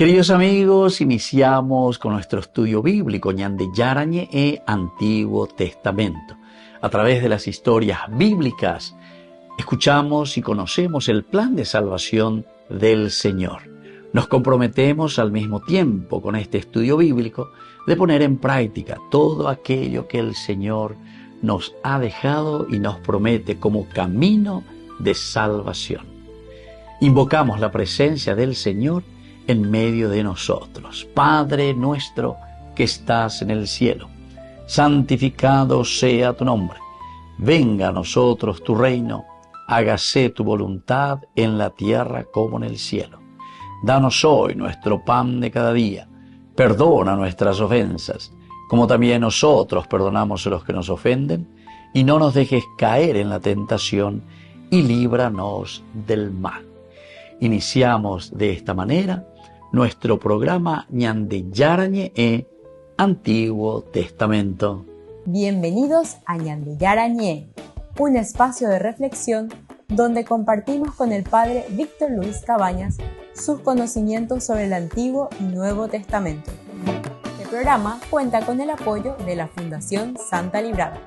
Queridos amigos, iniciamos con nuestro estudio bíblico Ñande Yarañe e Antiguo Testamento. A través de las historias bíblicas, escuchamos y conocemos el plan de salvación del Señor. Nos comprometemos al mismo tiempo con este estudio bíblico de poner en práctica todo aquello que el Señor nos ha dejado y nos promete como camino de salvación. Invocamos la presencia del Señor en medio de nosotros. Padre nuestro que estás en el cielo, santificado sea tu nombre. Venga a nosotros tu reino, hágase tu voluntad en la tierra como en el cielo. Danos hoy nuestro pan de cada día. Perdona nuestras ofensas, como también nosotros perdonamos a los que nos ofenden, y no nos dejes caer en la tentación, y líbranos del mal. Iniciamos de esta manera nuestro programa Ñande Yarañe e Antiguo Testamento. Bienvenidos a Ñande Yarañe, un espacio de reflexión donde compartimos con el Padre Víctor Luis Cabañas sus conocimientos sobre el Antiguo y Nuevo Testamento. Este programa cuenta con el apoyo de la Fundación Santa Librada.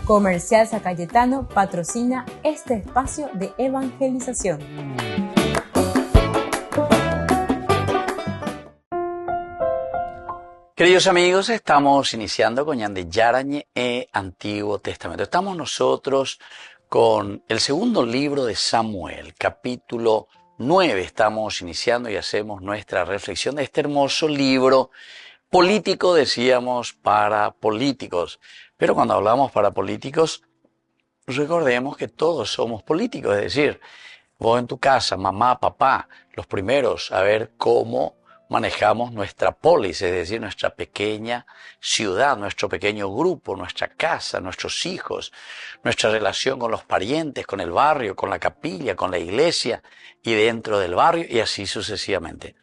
Comercial San Cayetano patrocina este espacio de evangelización. Queridos amigos, estamos iniciando con Ñande Yarañe e Antiguo Testamento. Estamos nosotros con el segundo libro de Samuel, capítulo 9. Estamos iniciando y hacemos nuestra reflexión de este hermoso libro político, decíamos, para políticos. Pero cuando hablamos para políticos, recordemos que todos somos políticos, es decir, vos en tu casa, mamá, papá, los primeros a ver cómo manejamos nuestra polis, es decir, nuestra pequeña ciudad, nuestro pequeño grupo, nuestra casa, nuestros hijos, nuestra relación con los parientes, con el barrio, con la capilla, con la iglesia y dentro del barrio y así sucesivamente.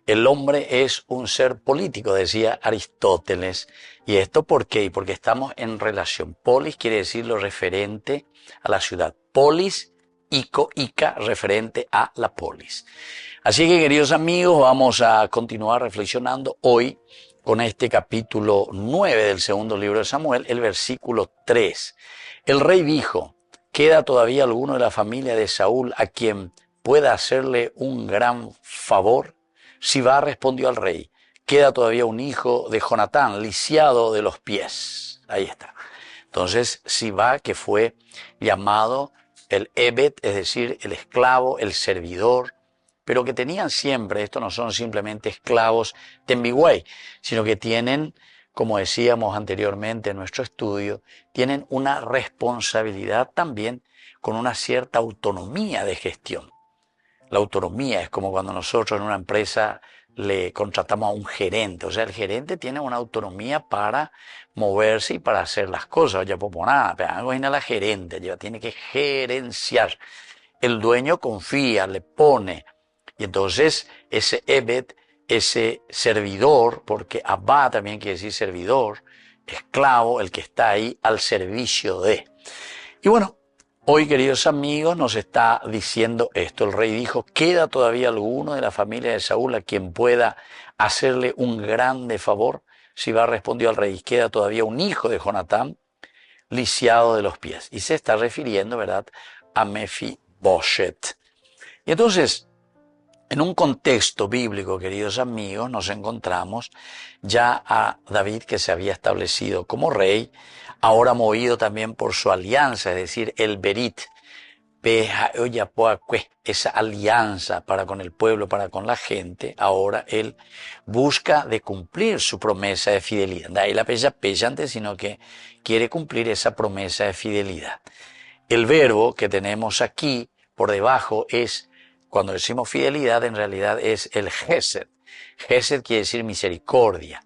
El hombre es un ser político, decía Aristóteles. ¿Y esto por qué? Porque estamos en relación. Polis quiere decir lo referente a la ciudad. Polis, ica, referente a la polis. Así que, queridos amigos, vamos a continuar reflexionando hoy con este capítulo 9 del segundo libro de Samuel, el versículo 3. El rey dijo, ¿queda todavía alguno de la familia de Saúl a quien pueda hacerle un gran favor? Sibá respondió al rey, queda todavía un hijo de Jonatán, lisiado de los pies. Ahí está. Entonces, Sibá, que fue llamado el Ebed, es decir, el esclavo, el servidor, pero que tenían siempre, estos no son simplemente esclavos tembigüey, sino que tienen, como decíamos anteriormente en nuestro estudio, tienen una responsabilidad también con una cierta autonomía de gestión. La autonomía es como cuando nosotros en una empresa le contratamos a un gerente. O sea, el gerente tiene una autonomía para moverse y para hacer las cosas. Ya pues nada, pero algo viene a la gerente, ya tiene que gerenciar. El dueño confía, le pone. Y entonces ese Ebed, ese servidor, porque Abba también quiere decir servidor, esclavo, el que está ahí al servicio de. Y bueno, hoy, queridos amigos, nos está diciendo esto. El rey dijo, ¿queda todavía alguno de la familia de Saúl a quien pueda hacerle un grande favor? Sibá respondió al rey, queda todavía un hijo de Jonatán, lisiado de los pies. Y se está refiriendo, ¿verdad?, a Mefiboshet. Y entonces, en un contexto bíblico, queridos amigos, nos encontramos ya a David, que se había establecido como rey, ahora movido también por su alianza, es decir, el Berit, esa alianza para con el pueblo, para con la gente. Ahora él busca de cumplir su promesa de fidelidad. De ahí la pella antes, sino que quiere cumplir esa promesa de fidelidad. El verbo que tenemos aquí por debajo es, cuando decimos fidelidad, en realidad es el Gesed. Gesed quiere decir misericordia.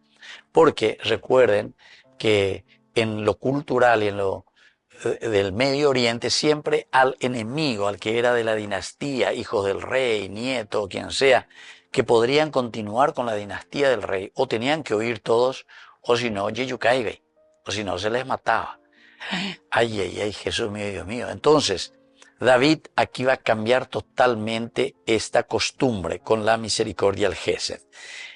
Porque recuerden que en lo cultural y en lo del Medio Oriente, siempre al enemigo, al que era de la dinastía, hijos del rey, nieto, o quien sea, que podrían continuar con la dinastía del rey, o tenían que huir todos, o si no, o si no se les mataba. Ay, Jesús mío, Dios mío. Entonces, David aquí va a cambiar totalmente esta costumbre con la misericordia al Gesed.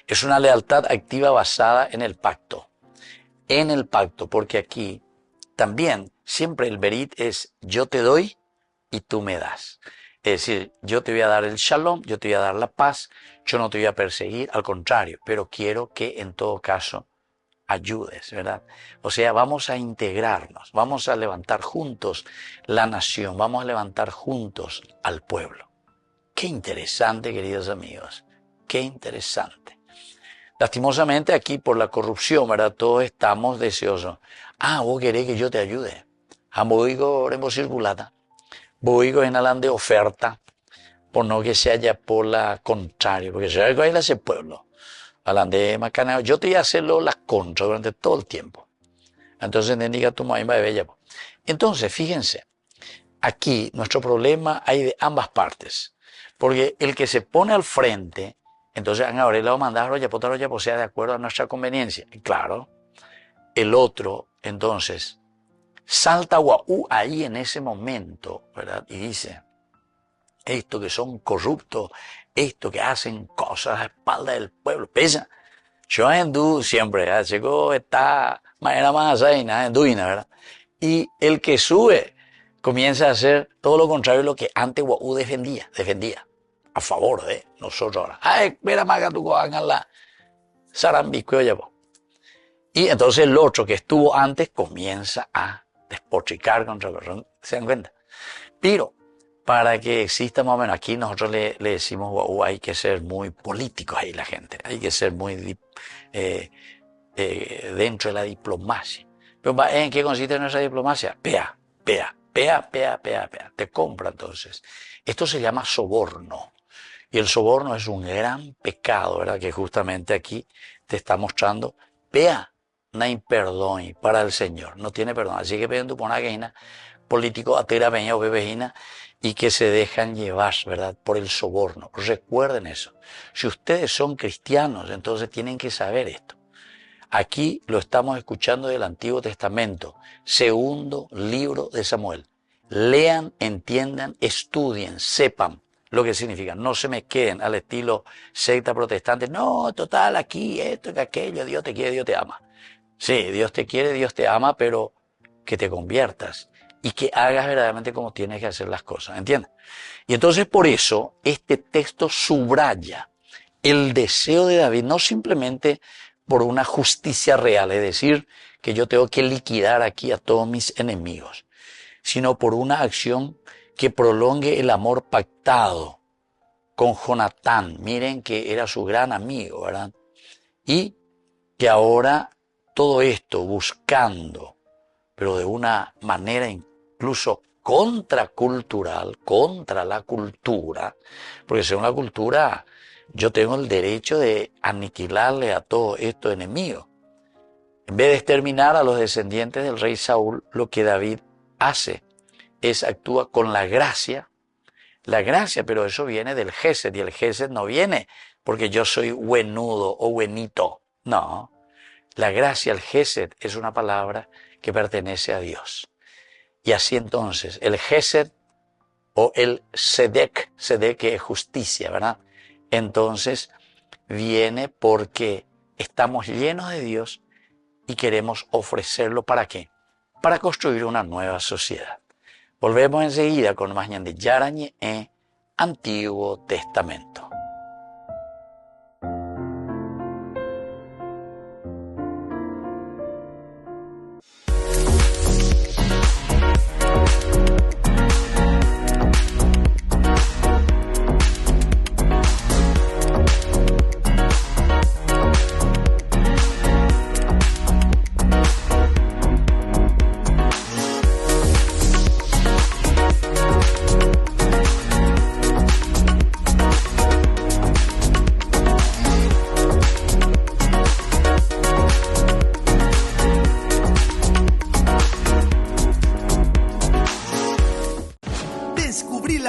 Es una lealtad activa basada en el pacto. En el pacto, porque aquí también siempre el Berit es yo te doy y tú me das. Es decir, yo te voy a dar el shalom, yo te voy a dar la paz, yo no te voy a perseguir, al contrario, pero quiero que en todo caso ayudes, ¿verdad? O sea, vamos a integrarnos, vamos a levantar juntos la nación, vamos a levantar juntos al pueblo. Qué interesante, queridos amigos, qué interesante. Lastimosamente aquí por la corrupción, ¿verdad? Todos estamos deseosos. Vos querés que yo te ayude. Voy a circulata. Voy en alan de oferta, por no que se haya por la contraria, porque se va a ese pueblo. Alan de macaneo, yo te voy a hacerlo las contras durante todo el tiempo. Entonces, diga tu maimba de bella. Entonces, fíjense, aquí nuestro problema hay de ambas partes, porque el que se pone al frente, entonces ahora le va a mandar ya sea de acuerdo a nuestra conveniencia. Y claro, el otro, entonces, salta guau ahí en ese momento, ¿verdad? Y dice, estos que son corruptos, estos que hacen cosas a espaldas del pueblo, pesa. Yo en siempre, ¿verdad? Llegó esta manera más en duina, ¿verdad? Y el que sube comienza a hacer todo lo contrario de lo que antes guau defendía, a favor de nosotros ahora. Ay, mira más que tú hagan la sarambisco, ya vos. Y entonces el otro que estuvo antes comienza a despotricar contra el otro. ¿Se dan cuenta? Pero para que exista más o menos, aquí nosotros le decimos, hay que ser muy políticos ahí la gente, hay que ser muy dentro de la diplomacia. Pero ¿en qué consiste nuestra diplomacia? Pea. Te compra entonces. Esto se llama soborno. Y el soborno es un gran pecado, ¿verdad? Que justamente aquí te está mostrando, no hay perdón para el Señor, no tiene perdón. Así que piden tu ponaguina, político a tira peña o bebejina, y que se dejan llevar, ¿verdad? Por el soborno. Recuerden eso. Si ustedes son cristianos, entonces tienen que saber esto. Aquí lo estamos escuchando del Antiguo Testamento, segundo libro de Samuel. Lean, entiendan, estudien, sepan lo que significa. No se me queden al estilo secta protestante. No, total, aquí, esto y aquello, Dios te quiere, Dios te ama. Sí, Dios te quiere, Dios te ama, pero que te conviertas y que hagas verdaderamente como tienes que hacer las cosas, ¿entiendes? Y entonces por eso este texto subraya el deseo de David, no simplemente por una justicia real, es decir, que yo tengo que liquidar aquí a todos mis enemigos, sino por una acción que prolongue el amor pactado con Jonatán. Miren que era su gran amigo, ¿verdad? Y que ahora todo esto buscando, pero de una manera incluso contracultural, contra la cultura, porque según la cultura yo tengo el derecho de aniquilarle a todos estos enemigos. En vez de exterminar a los descendientes del rey Saúl, lo que David hace es actúa con la gracia, pero eso viene del Gesed, y el Gesed no viene porque yo soy buenudo o buenito, no. La gracia, el Gesed, es una palabra que pertenece a Dios. Y así entonces, el Gesed o el Sedek que es justicia, ¿verdad? Entonces, viene porque estamos llenos de Dios y queremos ofrecerlo ¿para qué? Para construir una nueva sociedad. Volvemos enseguida con más ñande Yarañe en Antiguo Testamento.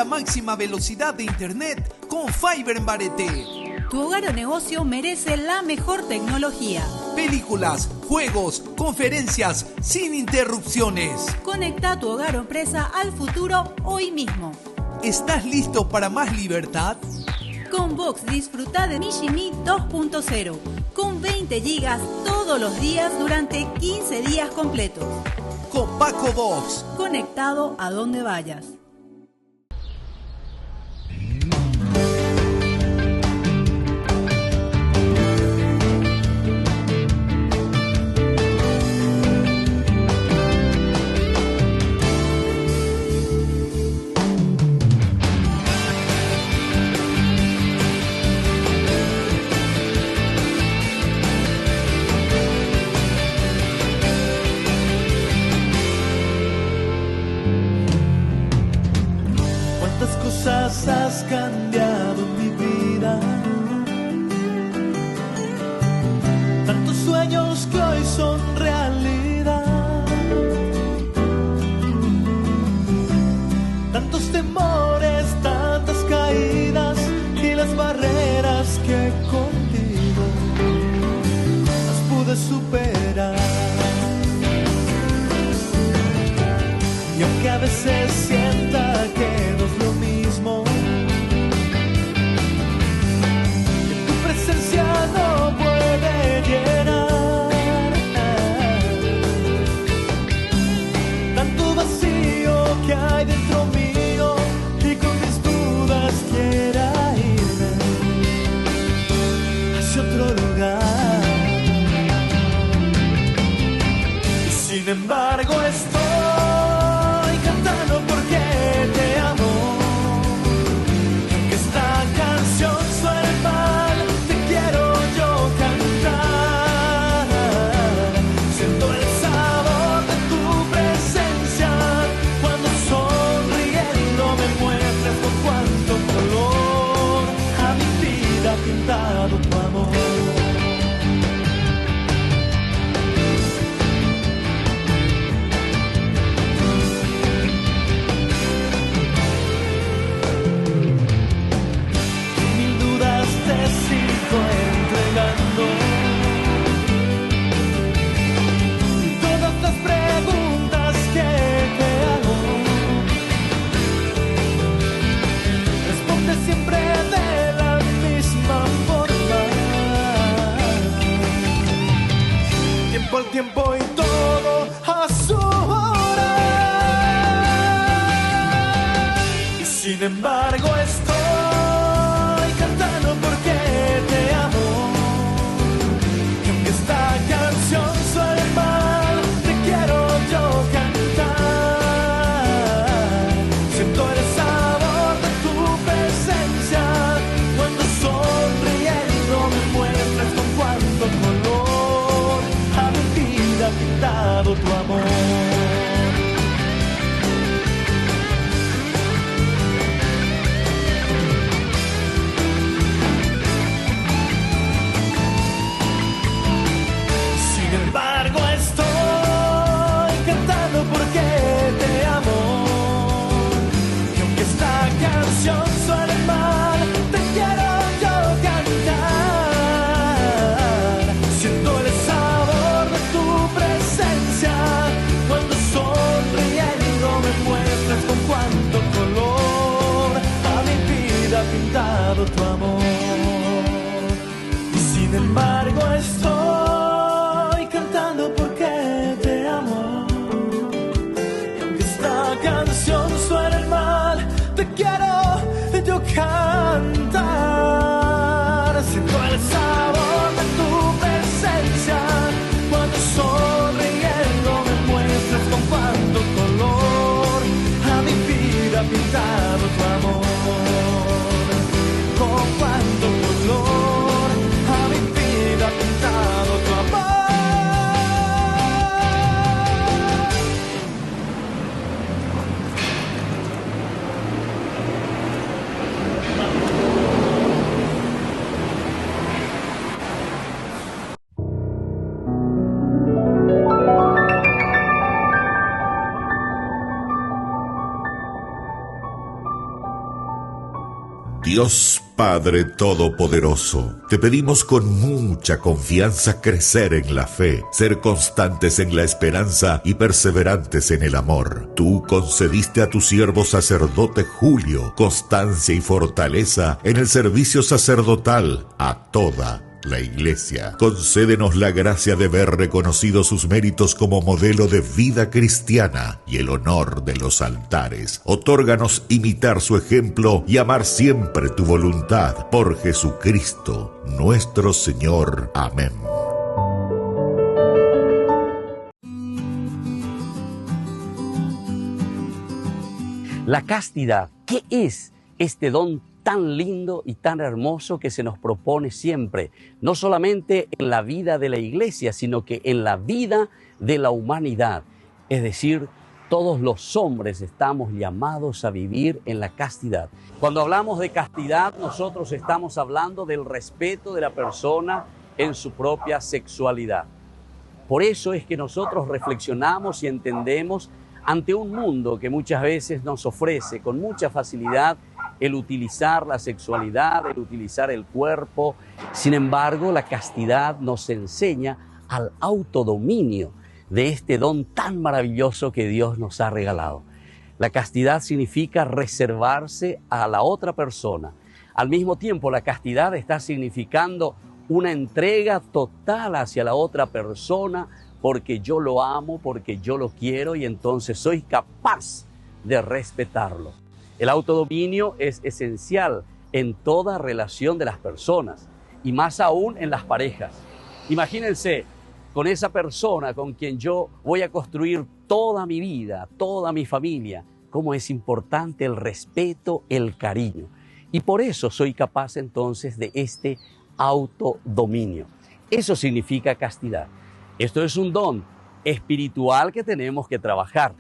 Máxima velocidad de internet con Fiber en Barete. Tu hogar o negocio merece la mejor tecnología. películas, juegos, conferencias, sin interrupciones. Conecta tu hogar o empresa al futuro hoy mismo. ¿Estás listo para más libertad? Con Vox disfruta de Mishimi 2.0 con 20 gigas todos los días durante 15 días completos. Con Paco Vox. Conectado a donde vayas. Has cambiado mi vida, tantos sueños que hoy son realidad, tantos temores, tantas caídas y las barreras que contigo las pude superar. Y aunque a veces sienta que no es lo mismo, no puede llenar tanto vacío que hay dentro mío, y con mis dudas quiera irme hacia otro lugar. Y sin embargo estoy cantando porque te amo, aunque esta canción suene mal. Pintado tu amor. Mil dudas te sigo entregando, y todas las preguntas que te hago, responde siempre de la misma forma. Tiempo al tiempo y todo a su hora. Y sin embargo estoy cantando porque te amo, y aunque esta canción suene mal, te quiero yo cantar. Siento el sabor de tu presencia cuando sonriendo me muestras con cuánto color a mi vida pintado tu amor. Sin embargo estoy cantando porque te amo, y aunque esta canción suene mal, te quiero yo cantar. Siento el sabor de tu presencia cuando sonriendo me muestras con cuánto color a mi vida pintado tu amor. Y sin embargo estoy cantando porque te amo, y aunque esta canción suene mal, te quiero yo cantar. Siento el sabor de tu presencia cuando sonriendo me muestras con cuánto color a mi vida pintado tu amor. Con cuánto color a mi vida pintado tu amor. Dios Padre Todopoderoso, te pedimos con mucha confianza crecer en la fe, ser constantes en la esperanza y perseverantes en el amor. Tú concediste a tu siervo sacerdote Julio constancia y fortaleza en el servicio sacerdotal a toda la Iglesia. Concédenos la gracia de ver reconocidos sus méritos como modelo de vida cristiana y el honor de los altares. Otórganos imitar su ejemplo y amar siempre tu voluntad. Por Jesucristo, nuestro Señor. Amén. La castidad, ¿qué es este don tan lindo y tan hermoso que se nos propone siempre? No solamente en la vida de la Iglesia, sino que en la vida de la humanidad. Es decir, todos los hombres estamos llamados a vivir en la castidad. Cuando hablamos de castidad, nosotros estamos hablando del respeto de la persona en su propia sexualidad. Por eso es que nosotros reflexionamos y entendemos ante un mundo que muchas veces nos ofrece con mucha facilidad el utilizar la sexualidad, el utilizar el cuerpo. Sin embargo, la castidad nos enseña al autodominio de este don tan maravilloso que Dios nos ha regalado. La castidad significa reservarse a la otra persona. Al mismo tiempo, la castidad está significando una entrega total hacia la otra persona, porque yo lo amo, porque yo lo quiero y entonces soy capaz de respetarlo. El autodominio es esencial en toda relación de las personas y más aún en las parejas. Imagínense con esa persona con quien yo voy a construir toda mi vida, toda mi familia, cómo es importante el respeto, el cariño. Y por eso soy capaz entonces de este autodominio. Eso significa castidad. Esto es un don espiritual que tenemos que trabajar.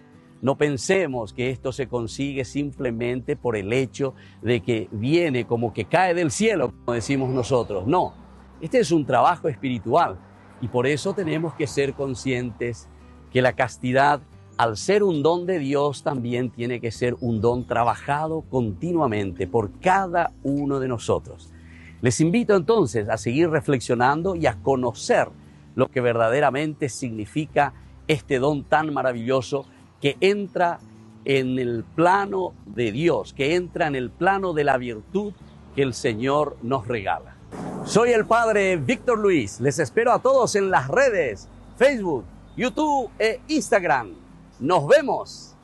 No pensemos que esto se consigue simplemente por el hecho de que viene como que cae del cielo, como decimos nosotros. No, este es un trabajo espiritual y por eso tenemos que ser conscientes que la castidad, al ser un don de Dios, también tiene que ser un don trabajado continuamente por cada uno de nosotros. Les invito entonces a seguir reflexionando y a conocer lo que verdaderamente significa este don tan maravilloso que entra en el plano de Dios, que entra en el plano de la virtud que el Señor nos regala. Soy el Padre Víctor Luis. Les espero a todos en las redes, Facebook, YouTube e Instagram. ¡Nos vemos!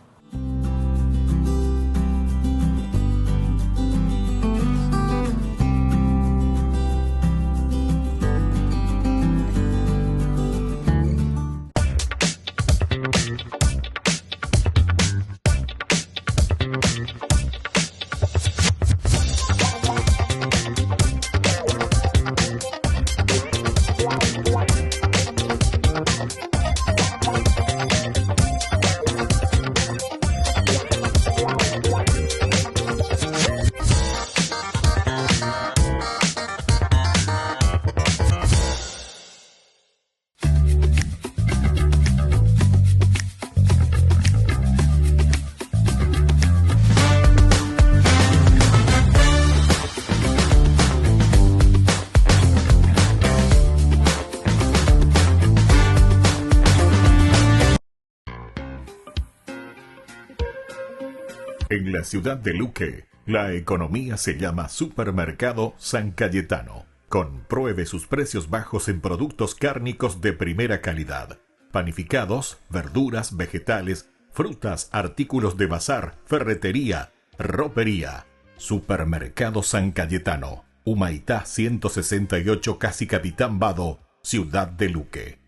En la ciudad de Luque, la economía se llama Supermercado San Cayetano. Compruebe sus precios bajos en productos cárnicos de primera calidad. Panificados, verduras, vegetales, frutas, artículos de bazar, ferretería, ropería. Supermercado San Cayetano, Humaitá 168, Casi Capitán Vado, ciudad de Luque.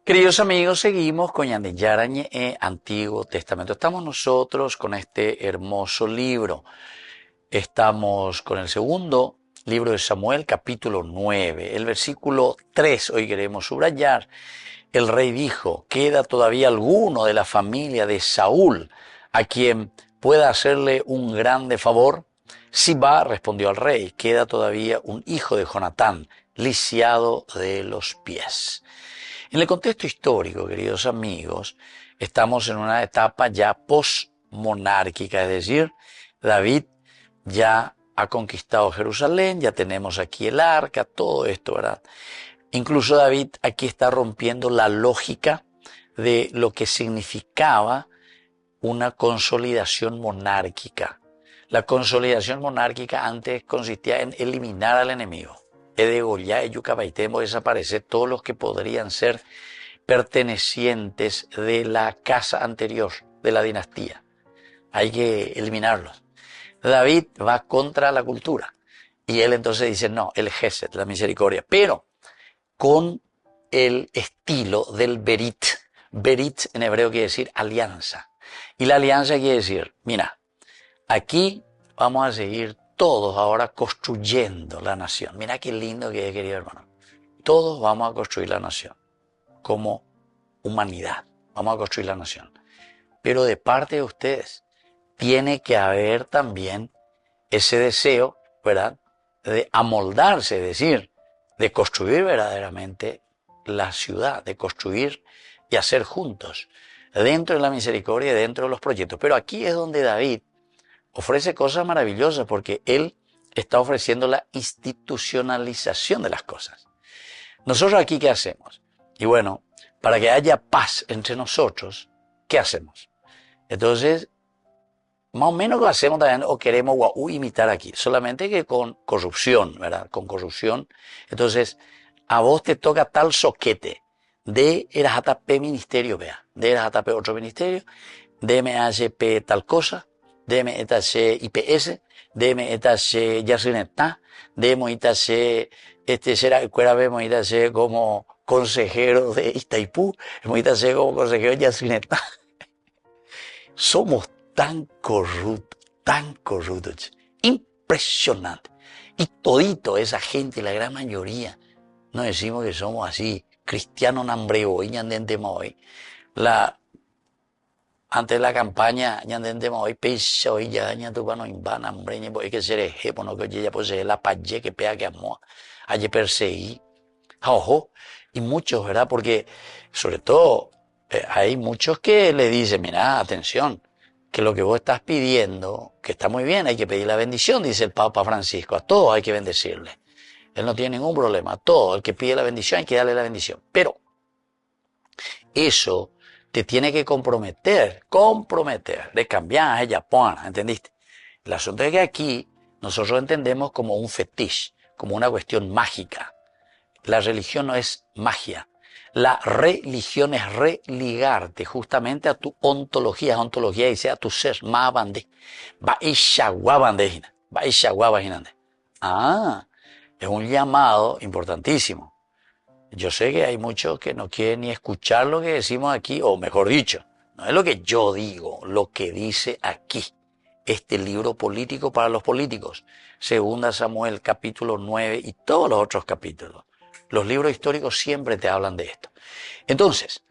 Queridos amigos, seguimos con Ñande Yarañe Antiguo Testamento. Estamos nosotros con este hermoso libro. Estamos con el segundo libro de Samuel, capítulo 9. El versículo 3 hoy queremos subrayar. El rey dijo, ¿queda todavía alguno de la familia de Saúl a quien pueda hacerle un grande favor? Sibá respondió al rey, queda todavía un hijo de Jonatán, lisiado de los pies. En el contexto histórico, queridos amigos, estamos en una etapa ya postmonárquica, es decir, David ya ha conquistado Jerusalén, ya tenemos aquí el arca, todo esto, ¿verdad? Incluso David aquí está rompiendo la lógica de lo que significaba una consolidación monárquica. La consolidación monárquica antes consistía en eliminar al enemigo. Degollar, yucabaitemo, desaparecer todos los que podrían ser pertenecientes de la casa anterior, de la dinastía. Hay que eliminarlos. David va contra la cultura. Y él entonces dice, no, el Gesed, la misericordia. Pero con el estilo del Berit. Berit en hebreo quiere decir alianza. Y la alianza quiere decir, mira, aquí vamos a seguir todos ahora construyendo la nación. Mira qué lindo que es, querido hermano. Todos vamos a construir la nación como humanidad. Vamos a construir la nación. Pero de parte de ustedes tiene que haber también ese deseo, ¿verdad?, de amoldarse, es decir, de construir verdaderamente la ciudad, de construir y hacer juntos, dentro de la misericordia y dentro de los proyectos. Pero aquí es donde David ofrece cosas maravillosas porque él está ofreciendo la institucionalización de las cosas. Nosotros aquí, ¿qué hacemos? Y bueno, para que haya paz entre nosotros, ¿qué hacemos? Entonces, más o menos lo hacemos también o queremos imitar aquí, solamente que con corrupción, ¿verdad? Con corrupción. Entonces, a vos te toca tal soquete de RJP ministerio, vea, de RJP otro ministerio, de MHP tal cosa, de MHC IPS, de MHC Yacinetá, de MHC, será como consejero de Itaipú, MHC como consejero de Yacinetá. Somos tan corruptos, impresionante. Y todito esa gente, la gran mayoría, no decimos que somos así, cristianos nambreo, y ñandentemos antes de la campaña, ñandentemos hoy, peisa hoy, ya ñatupano imbana, hambre, hay que ser ejemplo, que ya pues la paye que pega que amó, hay perseguir, ojo, y muchos, ¿verdad? Porque, sobre todo, hay muchos que le dicen, mira, atención, que lo que vos estás pidiendo, que está muy bien, hay que pedir la bendición, dice el Papa Francisco, a todos hay que bendecirle. Él no tiene ningún problema, a todo el que pide la bendición hay que darle la bendición. Pero eso te tiene que comprometer de cambiar ella, ¿entendiste? El asunto es que aquí nosotros entendemos como un fetiche, como una cuestión mágica. La religión no es magia. La religión es religarte justamente a tu ontología dice a tu ser, es un llamado importantísimo. Yo sé que hay muchos que no quieren ni escuchar lo que decimos aquí, o mejor dicho, no es lo que yo digo, lo que dice aquí, este libro político para los políticos, 2 Samuel capítulo 9 y todos los otros capítulos. Los libros históricos siempre te hablan de esto. Entonces,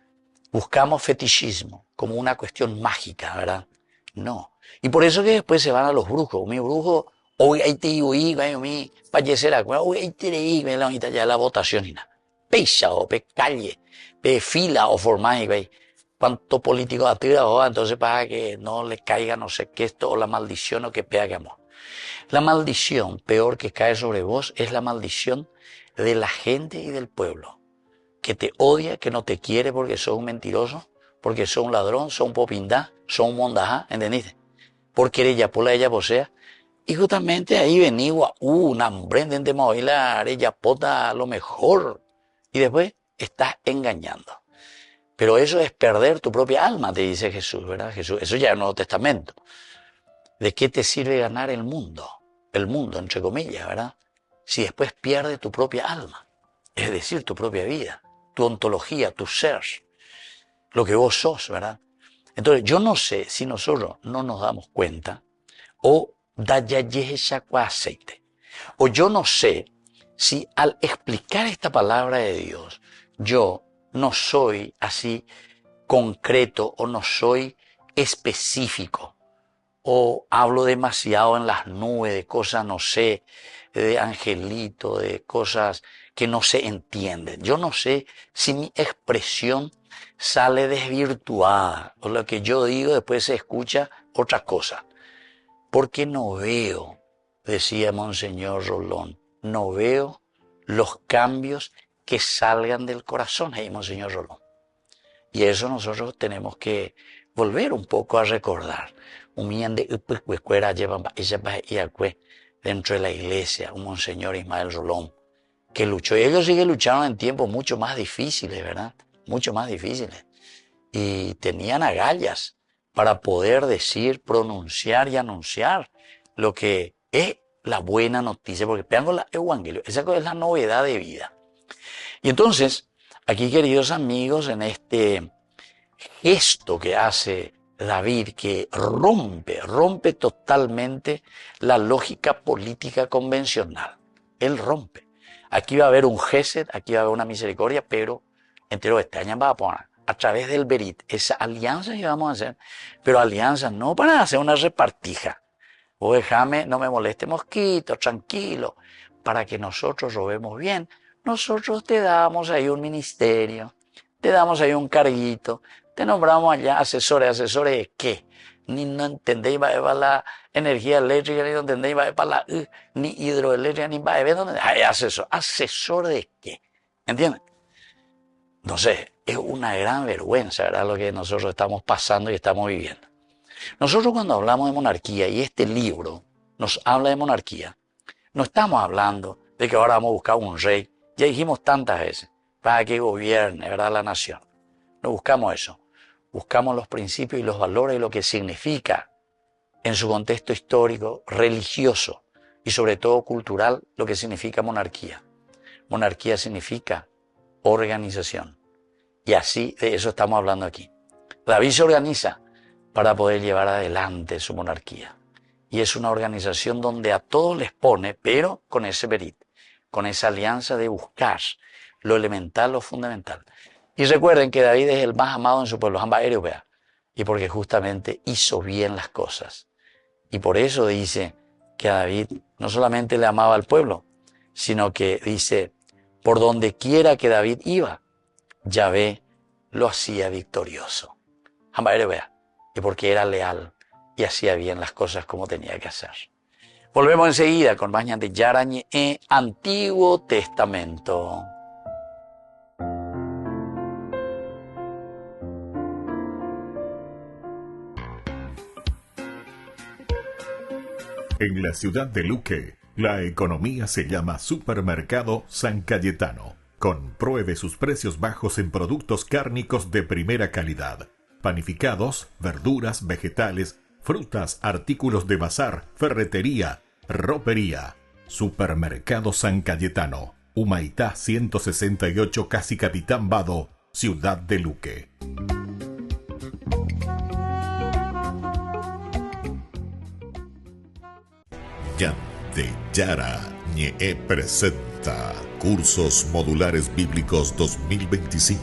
buscamos fetichismo como una cuestión mágica, ¿verdad? No. Y por eso que después se van a los brujos. Mi brujo, hoy hay te mi fallecerá, hoy hay te ya la votación y nada. Peisa o pe calle, pe fila o formáis, ¿veis? Cuánto político atira, entonces para que no le caiga no sé qué esto o la maldición o que pega que amor. La maldición peor que cae sobre vos es la maldición de la gente y del pueblo, que te odia, que no te quiere porque sos un mentiroso, porque sos un ladrón, sos un popindá, sos un mondajá, ¿entendiste? Porque ella por la ella posea. Y justamente ahí venía una hambre de moila, ella pota lo mejor. Y después estás engañando. Pero eso es perder tu propia alma, te dice Jesús, ¿verdad? Jesús, eso ya es el Nuevo Testamento. ¿De qué te sirve ganar el mundo? El mundo, entre comillas, ¿verdad? Si después pierdes tu propia alma, es decir, tu propia vida, tu ontología, tu ser, lo que vos sos, ¿verdad? Entonces, yo no sé si nosotros no nos damos cuenta, o aceite, o yo no sé si al explicar esta palabra de Dios, yo no soy así concreto o no soy específico, o hablo demasiado en las nubes de cosas, no sé, de angelito, de cosas que no se entienden. Yo no sé si mi expresión sale desvirtuada o lo que yo digo después se escucha otra cosa. Porque no veo, decía Monseñor Rolón, no veo los cambios que salgan del corazón, ahí Monseñor Rolón. Y eso nosotros tenemos que volver un poco a recordar. Dentro de la iglesia, un Monseñor Ismael Rolón, que luchó. Y ellos sí que lucharon en tiempos mucho más difíciles, ¿verdad? Mucho más difíciles. Y tenían agallas para poder decir, pronunciar y anunciar lo que es la buena noticia, porque vean con el evangelio, esa es la novedad de vida. Y entonces, aquí, queridos amigos, en este gesto que hace David, que rompe totalmente la lógica política convencional. Él rompe. Aquí va a haber un gesed, aquí va a haber una misericordia, pero entero este año va a poner a través del Berit, esa alianza que vamos a hacer, pero alianza no para hacer una repartija. Vos déjame, no me moleste mosquito, tranquilo, para que nosotros robemos bien. Nosotros te damos ahí un ministerio, te damos ahí un carguito, te nombramos allá asesores de qué. Ni no entendéis para la energía eléctrica, ni no entendéis para la ni hidroeléctrica, ni para ver asesor de qué. ¿Entienden? Entonces, es una gran vergüenza, ¿verdad? Lo que nosotros estamos pasando y estamos viviendo. Nosotros cuando hablamos de monarquía, y este libro nos habla de monarquía, no estamos hablando de que ahora vamos a buscar un rey. Ya dijimos tantas veces, para que gobierne, ¿verdad?, la nación. No buscamos eso. Buscamos los principios y los valores y lo que significa en su contexto histórico, religioso y sobre todo cultural, lo que significa monarquía. Monarquía significa organización. Y así de eso estamos hablando aquí. David se organiza para poder llevar adelante su monarquía. Y es una organización donde a todos les pone, pero con ese Berit, con esa alianza de buscar lo elemental, lo fundamental. Y recuerden que David es el más amado en su pueblo, y porque justamente hizo bien las cosas. Y por eso dice que a David no solamente le amaba al pueblo, sino que dice, por donde quiera que David iba, Yahvé lo hacía victorioso. Y porque era leal y hacía bien las cosas como tenía que hacer. Volvemos enseguida con más de Yarañe en Antiguo Testamento. En la ciudad de Luque, la economía se llama Supermercado San Cayetano. Compruebe sus precios bajos en productos cárnicos de primera calidad. Panificados, verduras, vegetales, frutas, artículos de bazar, ferretería, ropería. Supermercado San Cayetano, Humaitá 168, Casi Capitán Vado, ciudad de Luque. Yarañe presenta Cursos Modulares Bíblicos 2025.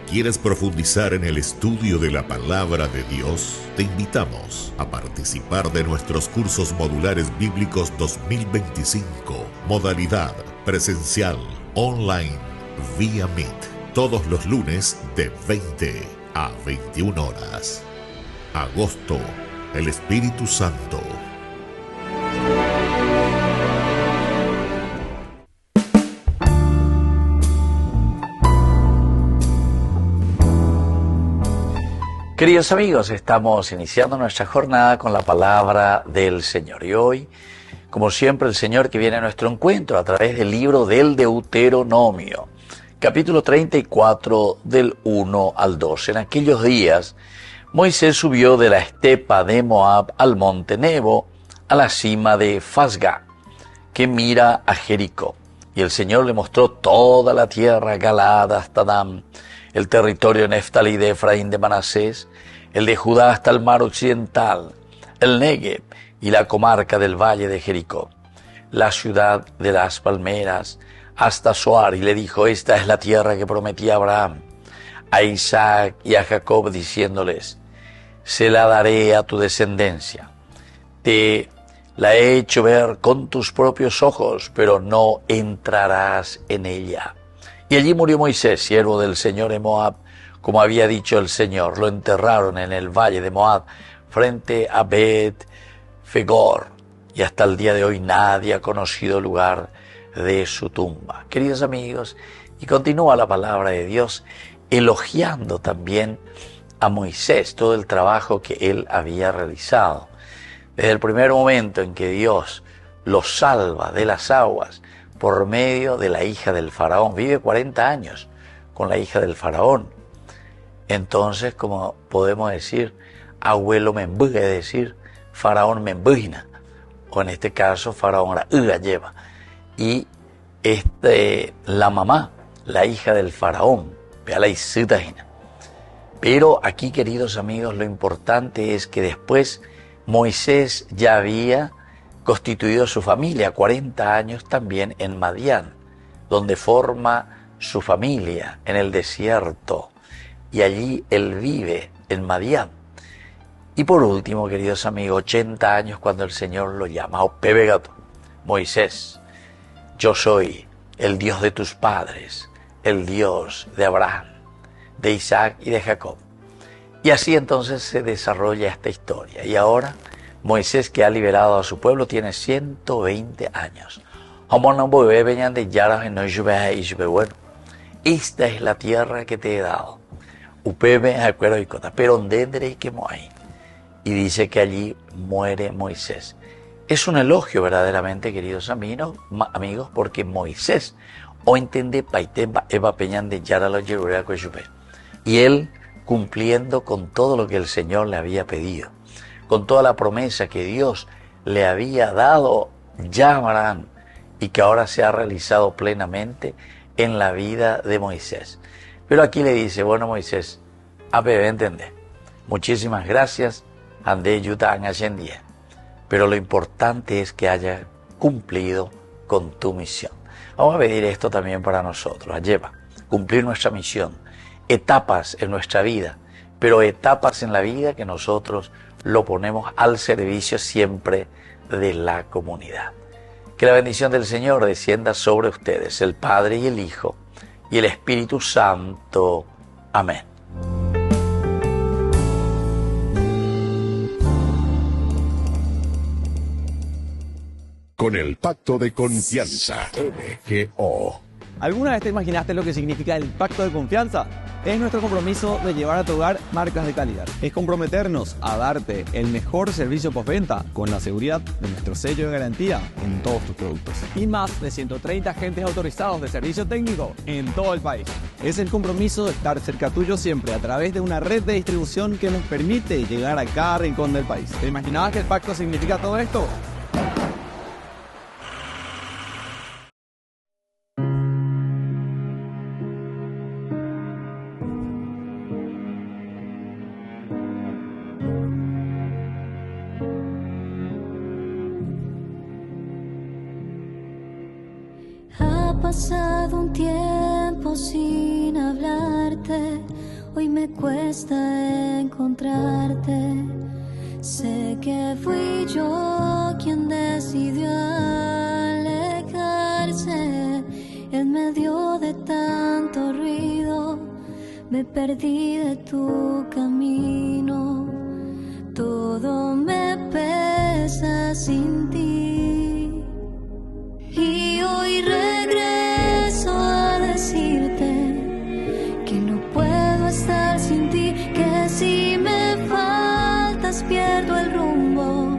¿Quieres profundizar en el estudio de la Palabra de Dios? Te invitamos a participar de nuestros Cursos Modulares Bíblicos 2025. Modalidad presencial, online, vía Meet. Todos los lunes de 20 a 21 horas. Agosto, el Espíritu Santo. Queridos amigos, estamos iniciando nuestra jornada con la palabra del Señor. Y hoy, como siempre, el Señor que viene a nuestro encuentro a través del libro del Deuteronomio, capítulo 34, del 1 al 12. En aquellos días, Moisés subió de la estepa de Moab al monte Nebo, a la cima de Fasga, que mira a Jericó. Y el Señor le mostró toda la tierra, Galaad hasta Dan, el territorio de Neftalí, de Efraín, de Manasés, el de Judá hasta el mar occidental, el Negev y la comarca del valle de Jericó, la ciudad de las palmeras hasta Zoar. Y le dijo, esta es la tierra que prometí a Abraham, a Isaac y a Jacob, diciéndoles, se la daré a tu descendencia. Te La he hecho ver con tus propios ojos, pero no entrarás en ella. Y allí murió Moisés, siervo del Señor en Moab, como había dicho el Señor. Lo enterraron en el valle de Moab, frente a Bet-Fegor. Y hasta el día de hoy nadie ha conocido el lugar de su tumba. Queridos amigos, y continúa la palabra de Dios elogiando también a Moisés, todo el trabajo que él había realizado. Desde el primer momento en que Dios lo salva de las aguas por medio de la hija del faraón, vive 40 años con la hija del faraón. Entonces, como podemos decir, abuelo me embuja, es decir, faraón me embujina, o en este caso faraón la lleva. Y la mamá, la hija del faraón, vea la isitagina. Pero aquí, queridos amigos, lo importante es que después Moisés ya había constituido su familia, 40 años también en Madián, donde forma su familia en el desierto, y allí él vive en Madián. Y por último, queridos amigos, 80 años cuando el Señor lo llama, Pebegato, Moisés, yo soy el Dios de tus padres, el Dios de Abraham, de Isaac y de Jacob. Y así entonces se desarrolla esta historia. Y ahora Moisés, que ha liberado a su pueblo, tiene 120 años. Bueno, esta es la tierra que te he dado. Pero y dice que allí muere Moisés. Es un elogio verdaderamente, queridos amigos, porque Moisés o entiende y él cumpliendo con todo lo que el Señor le había pedido, con toda la promesa que Dios le había dado ya a Abraham y que ahora se ha realizado plenamente en la vida de Moisés. Pero aquí le dice, bueno, Moisés, entender, muchísimas gracias, andé yuta angashendie, pero lo importante es que haya cumplido con tu misión. Vamos a pedir esto también para nosotros, lleva, cumplir nuestra misión, etapas en nuestra vida, pero etapas en la vida que nosotros lo ponemos al servicio siempre de la comunidad. Que la bendición del Señor descienda sobre ustedes, el Padre y el Hijo y el Espíritu Santo. Amén. Con el Pacto de Confianza, MGO. ¿Alguna vez te imaginaste lo que significa el Pacto de Confianza? Es nuestro compromiso de llevar a tu hogar marcas de calidad. Es comprometernos a darte el mejor servicio postventa con la seguridad de nuestro sello de garantía en todos tus productos. Y más de 130 agentes autorizados de servicio técnico en todo el país. Es el compromiso de estar cerca tuyo siempre a través de una red de distribución que nos permite llegar a cada rincón del país. ¿Te imaginabas que el pacto significa todo esto? Ha pasado un tiempo sin hablarte, hoy me cuesta encontrarte. Sé que fui yo quien decidió alejarse. En medio de tanto ruido, me perdí de tu camino. Todo me pesa sin ti. Y hoy regreso a decirte que no puedo estar sin ti, que si me faltas pierdo el rumbo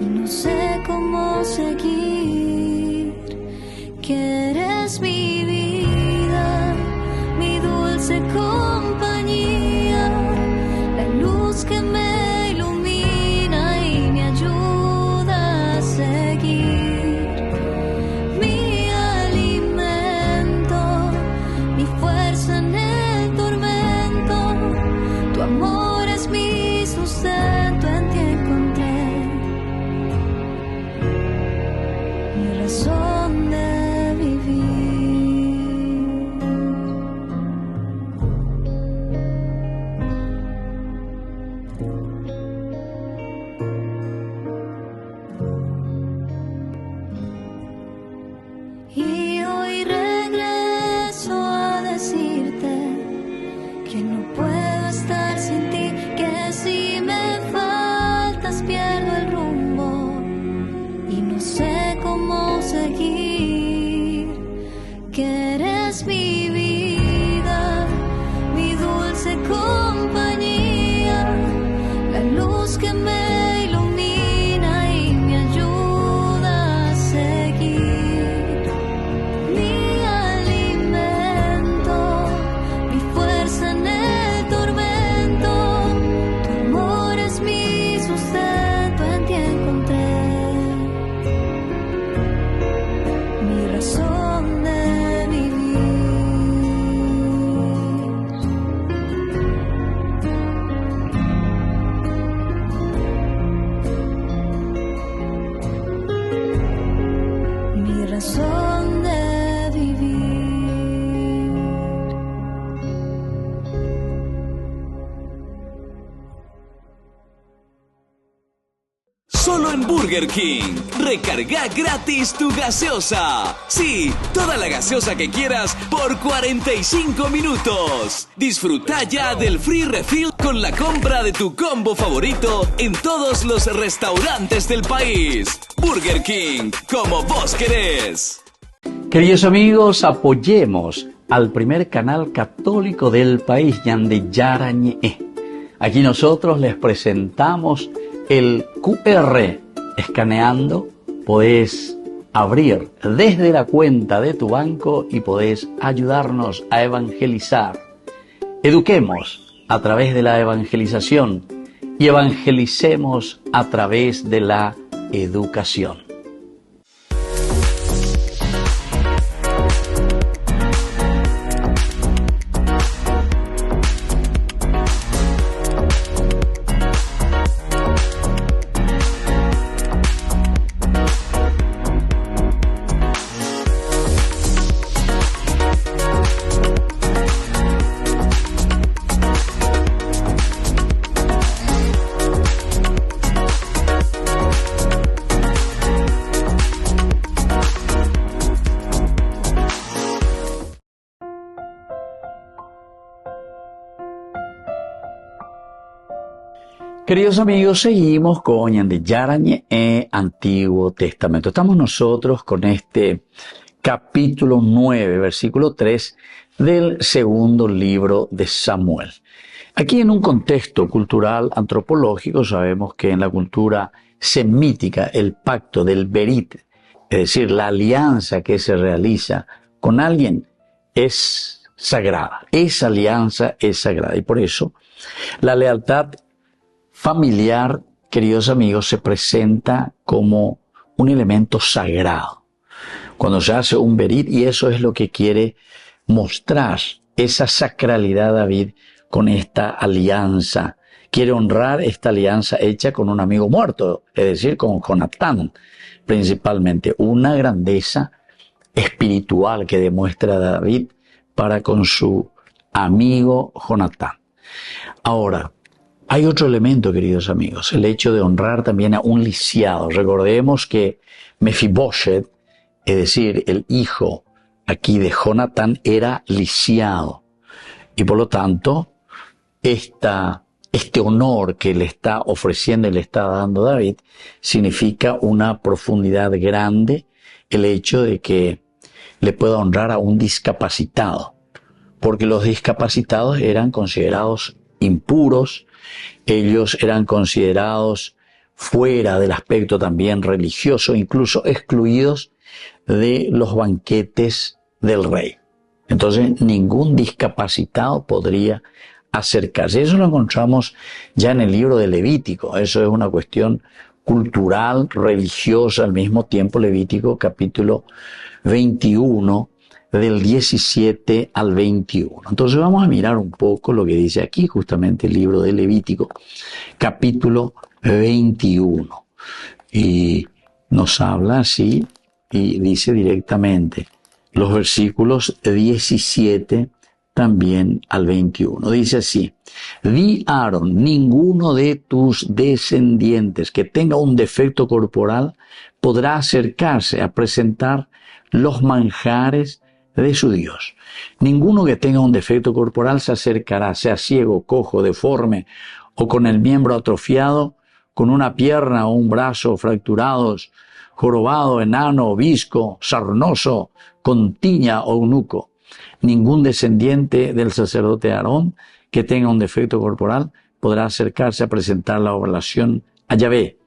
y no sé cómo seguir. Que eres mi vida, mi dulce compañía, la luz que me ilumina y me ayuda a seguir. Mi alimento, mi fuerza en el tormento, tu amor es mi sustento, en ti encontré mi razón de vivir. en Burger King. Recarga gratis tu gaseosa. Sí, toda la gaseosa que quieras por 45 minutos. Disfruta ya del free refill con la compra de tu combo favorito en todos los restaurantes del país. Burger King, como vos querés. Queridos amigos, apoyemos al primer canal católico del país, Ñande Yarañe. Aquí nosotros les presentamos el QR. Escaneando, podés abrir desde la cuenta de tu banco y podés ayudarnos a evangelizar. Eduquemos a través de la evangelización y evangelicemos a través de la educación. Queridos amigos, seguimos con Ñande Yarañe Antiguo Testamento. Estamos nosotros con este capítulo 9, versículo 3 del segundo libro de Samuel. Aquí en un contexto cultural antropológico sabemos que en la cultura semítica el pacto del berit, es decir, la alianza que se realiza con alguien, es sagrada. Esa alianza es sagrada y por eso la lealtad familiar, queridos amigos, se presenta como un elemento sagrado. Cuando se hace un berit, y eso es lo que quiere mostrar, esa sacralidad David con esta alianza. Quiere honrar esta alianza hecha con un amigo muerto, es decir, con Jonatán, principalmente. Una grandeza espiritual que demuestra David para con su amigo Jonatán. Ahora, hay otro elemento, queridos amigos, el hecho de honrar también a un lisiado. Recordemos que Mefiboshet, es decir, el hijo aquí de Jonatán, era lisiado. Y por lo tanto, este honor que le está ofreciendo y le está dando David, significa una profundidad grande, el hecho de que le pueda honrar a un discapacitado. Porque los discapacitados eran considerados impuros, ellos eran considerados fuera del aspecto también religioso, incluso excluidos de los banquetes del rey. Entonces, ningún discapacitado podría acercarse. Eso lo encontramos ya en el libro de Levítico. Eso es una cuestión cultural, religiosa, al mismo tiempo. Levítico, capítulo 21, del 17 al 21. Entonces vamos a mirar un poco lo que dice aquí justamente el libro de Levítico, capítulo 21. Y nos habla así y dice directamente los versículos 17 también al 21. Dice así: Di a Aarón, ninguno de tus descendientes que tenga un defecto corporal podrá acercarse a presentar los manjares de su Dios. Ninguno que tenga un defecto corporal se acercará, sea ciego, cojo, deforme o con el miembro atrofiado, con una pierna o un brazo fracturados, jorobado, enano, visco, sarnoso, con tiña o eunuco. Ningún descendiente del sacerdote Aarón que tenga un defecto corporal podrá acercarse a presentar la oblación a Yahvé.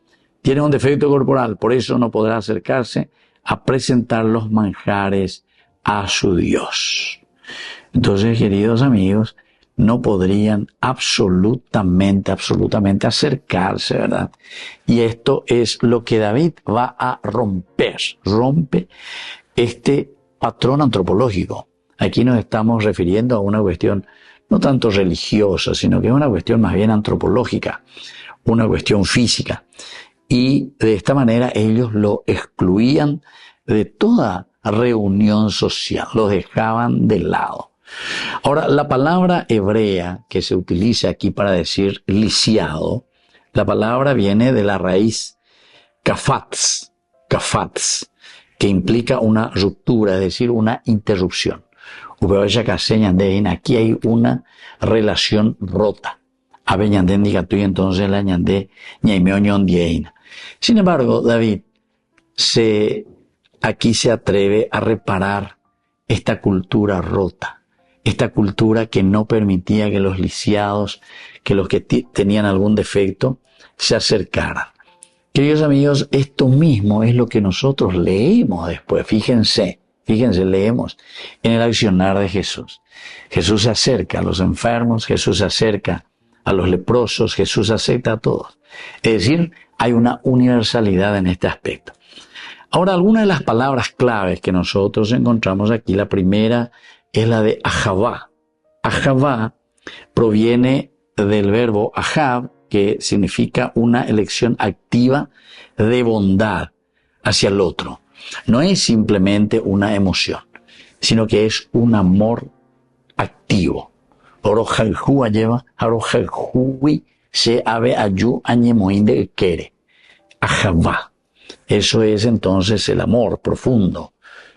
Tiene un defecto corporal, por eso no podrá acercarse a presentar los manjares a su Dios. Entonces, queridos amigos, no podrían absolutamente acercarse, ¿verdad? Y esto es lo que David va a romper. Rompe este patrón antropológico. Aquí nos estamos refiriendo a una cuestión no tanto religiosa, sino que es una cuestión más bien antropológica, una cuestión física. Y de esta manera ellos lo excluían de toda reunión social, los dejaban de lado. Ahora, la palabra hebrea que se utiliza aquí para decir lisiado, la palabra viene de la raíz kafats, que implica una ruptura, es decir, una interrupción. Aquí hay una relación rota. Entonces la ñande Sin embargo, David aquí se atreve a reparar esta cultura rota, esta cultura que no permitía que los lisiados, que los que tenían algún defecto, se acercaran. Queridos amigos, esto mismo es lo que nosotros leemos después. Fíjense, leemos en el accionar de Jesús. Jesús se acerca a los enfermos, Jesús se acerca a los leprosos, Jesús acepta a todos. Es decir, hay una universalidad en este aspecto. Ahora, algunas de las palabras claves que nosotros encontramos aquí, la primera es la de ahavá. Ahavá proviene del verbo ahav, que significa una elección activa de bondad hacia el otro. No es simplemente una emoción, sino que es un amor activo. Ahavá. Eso es entonces el amor profundo,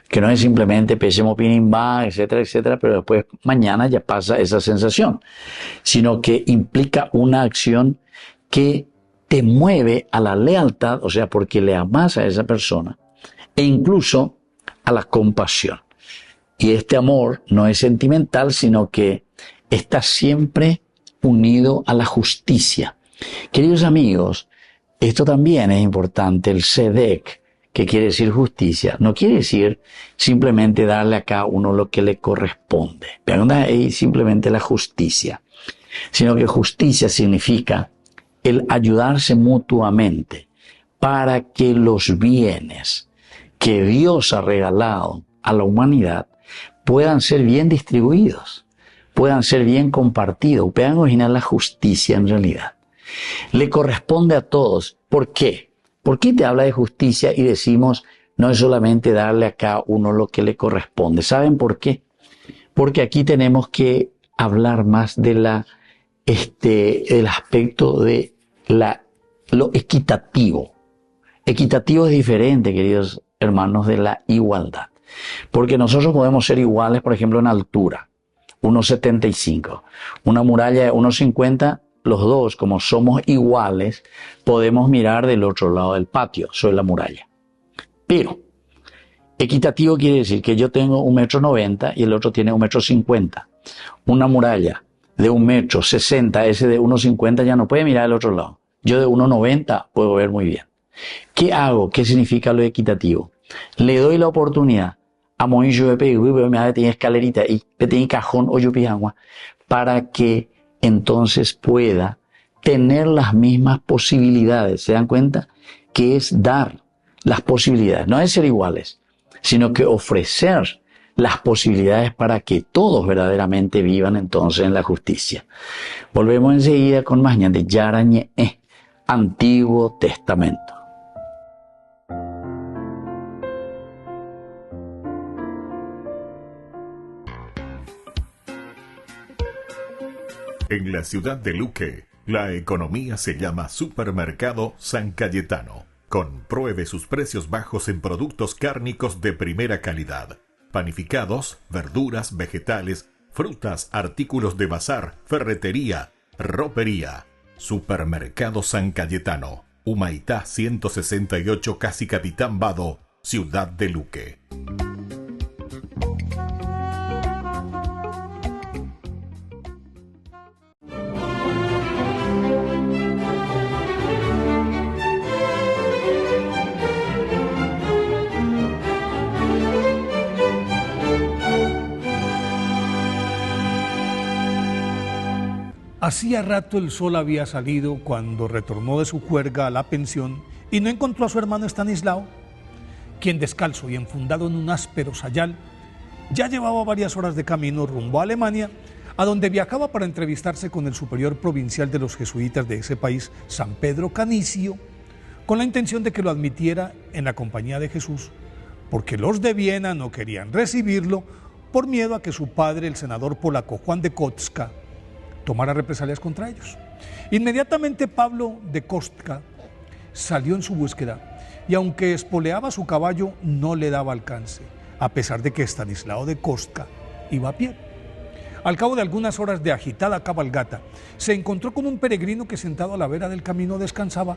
que no es simplemente pesemos pinimba, etcétera, etcétera, pero después mañana ya pasa esa sensación, sino que implica una acción que te mueve a la lealtad, o sea, porque le amas a esa persona, e incluso a la compasión. Y este amor no es sentimental, sino que está siempre unido a la justicia. Queridos amigos, esto también es importante, el tzedek, que quiere decir justicia, no quiere decir simplemente darle a cada uno lo que le corresponde. Pero no es simplemente la justicia, sino que justicia significa el ayudarse mutuamente para que los bienes que Dios ha regalado a la humanidad puedan ser bien distribuidos, puedan ser bien compartidos, puedan originar la justicia en realidad. Le corresponde a todos. ¿Por qué? ¿Por qué te habla de justicia y decimos no es solamente darle a cada uno lo que le corresponde? ¿Saben por qué? Porque aquí tenemos que hablar más de el aspecto de lo equitativo. Equitativo es diferente, queridos hermanos, de la igualdad. Porque nosotros podemos ser iguales, por ejemplo, en altura. 1,75. Una muralla de 1,50, los dos, como somos iguales, podemos mirar del otro lado del patio, sobre la muralla. Pero, equitativo quiere decir que yo tengo 1,90 m y el otro tiene 1,50 m. Una muralla de 1,60 m, ese de 1,50 ya no puede mirar del otro lado. Yo de 1,90 puedo ver muy bien. ¿Qué hago? ¿Qué significa lo equitativo? Le doy la oportunidad a Moisés me tiene escalerita y tiene cajón o yo agua para que entonces pueda tener las mismas posibilidades. ¿Se dan cuenta? Que es dar las posibilidades. No es ser iguales, sino que ofrecer las posibilidades para que todos verdaderamente vivan entonces en la justicia. Volvemos enseguida con más de Yarañe, Antiguo Testamento. En la ciudad de Luque, la economía se llama Supermercado San Cayetano. Compruebe sus precios bajos en productos cárnicos de primera calidad. Panificados, verduras, vegetales, frutas, artículos de bazar, ferretería, ropería. Supermercado San Cayetano, Humaitá 168, Casi Capitán Vado, ciudad de Luque. Hacía rato el sol había salido cuando retornó de su juerga a la pensión y no encontró a su hermano Estanislao, quien descalzo y enfundado en un áspero sayal, ya llevaba varias horas de camino rumbo a Alemania, a donde viajaba para entrevistarse con el superior provincial de los jesuitas de ese país, San Pedro Canicio, con la intención de que lo admitiera en la compañía de Jesús, porque los de Viena no querían recibirlo por miedo a que su padre, el senador polaco Juan de Kostka, tomara represalias contra ellos. Inmediatamente Pablo de Kostka salió en su búsqueda y aunque espoleaba su caballo no le daba alcance, a pesar de que Estanislao de Kostka iba a pie. Al cabo de algunas horas de agitada cabalgata, se encontró con un peregrino que sentado a la vera del camino descansaba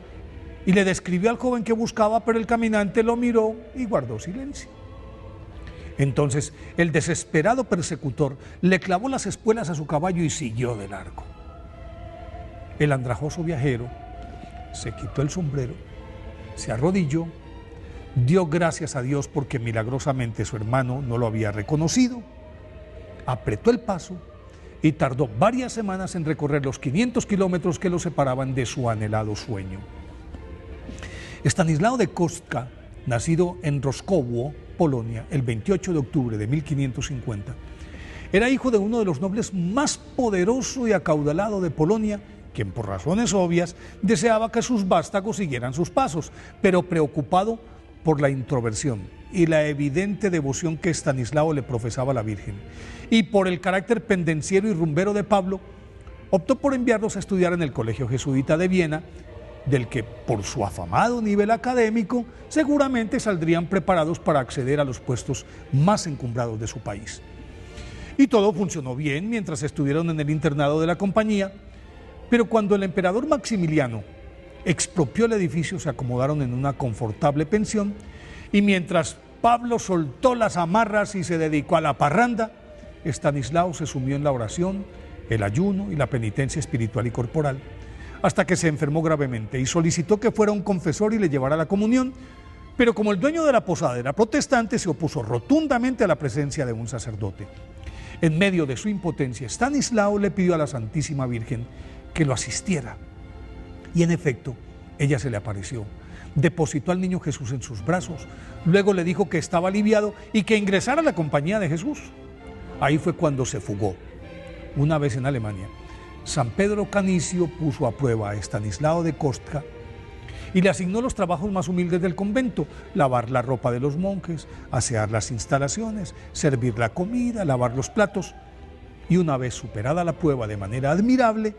y le describió al joven que buscaba, pero el caminante lo miró y guardó silencio. Entonces el desesperado persecutor le clavó las espuelas a su caballo y siguió de largo. El andrajoso viajero se quitó el sombrero, se arrodilló, dio gracias a Dios porque milagrosamente su hermano no lo había reconocido, apretó el paso y tardó varias semanas en recorrer los 500 kilómetros que lo separaban de su anhelado sueño. Estanislao de Kostka, nacido en Roskowo, Polonia, el 28 de octubre de 1550, era hijo de uno de los nobles más poderoso y acaudalado de Polonia, quien por razones obvias deseaba que sus vástagos siguieran sus pasos, pero preocupado por la introversión y la evidente devoción que Estanislao le profesaba a la Virgen, y por el carácter pendenciero y rumbero de Pablo, optó por enviarlos a estudiar en el Colegio Jesuita de Viena, del que por su afamado nivel académico seguramente saldrían preparados para acceder a los puestos más encumbrados de su país. Y todo funcionó bien mientras estuvieron en el internado de la compañía, pero cuando el emperador Maximiliano expropió el edificio se acomodaron en una confortable pensión, y mientras Pablo soltó las amarras y se dedicó a la parranda, Estanislao se sumió en la oración, el ayuno y la penitencia espiritual y corporal, hasta que se enfermó gravemente y solicitó que fuera un confesor y le llevara la comunión, pero como el dueño de la posada era protestante, se opuso rotundamente a la presencia de un sacerdote. En medio de su impotencia, Estanislao le pidió a la Santísima Virgen que lo asistiera, y en efecto, ella se le apareció, depositó al niño Jesús en sus brazos, luego le dijo que estaba aliviado y que ingresara a la compañía de Jesús. Ahí fue cuando se fugó. Una vez en Alemania, San Pedro Canicio puso a prueba a Estanislao de Kostka y le asignó los trabajos más humildes del convento: lavar la ropa de los monjes, asear las instalaciones, servir la comida, lavar los platos. Y una vez superada la prueba de manera admirable,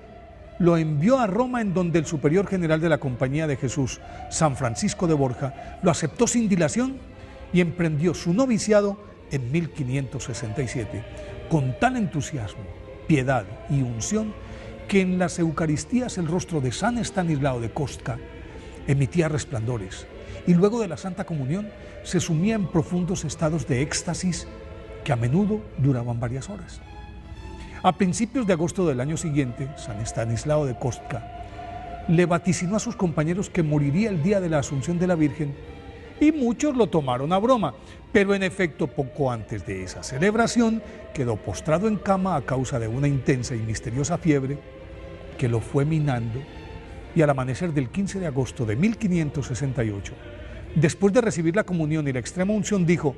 lo envió a Roma, en donde el superior general de la Compañía de Jesús, San Francisco de Borja, lo aceptó sin dilación y emprendió su noviciado en 1567, con tal entusiasmo, piedad y unción, que en las Eucaristías el rostro de San Estanislao de Kostka emitía resplandores, y luego de la Santa Comunión se sumía en profundos estados de éxtasis que a menudo duraban varias horas. A principios de agosto del año siguiente, San Estanislao de Kostka le vaticinó a sus compañeros que moriría el día de la Asunción de la Virgen, y muchos lo tomaron a broma, pero en efecto poco antes de esa celebración quedó postrado en cama a causa de una intensa y misteriosa fiebre que lo fue minando, y al amanecer del 15 de agosto de 1568, después de recibir la comunión y la extrema unción, dijo: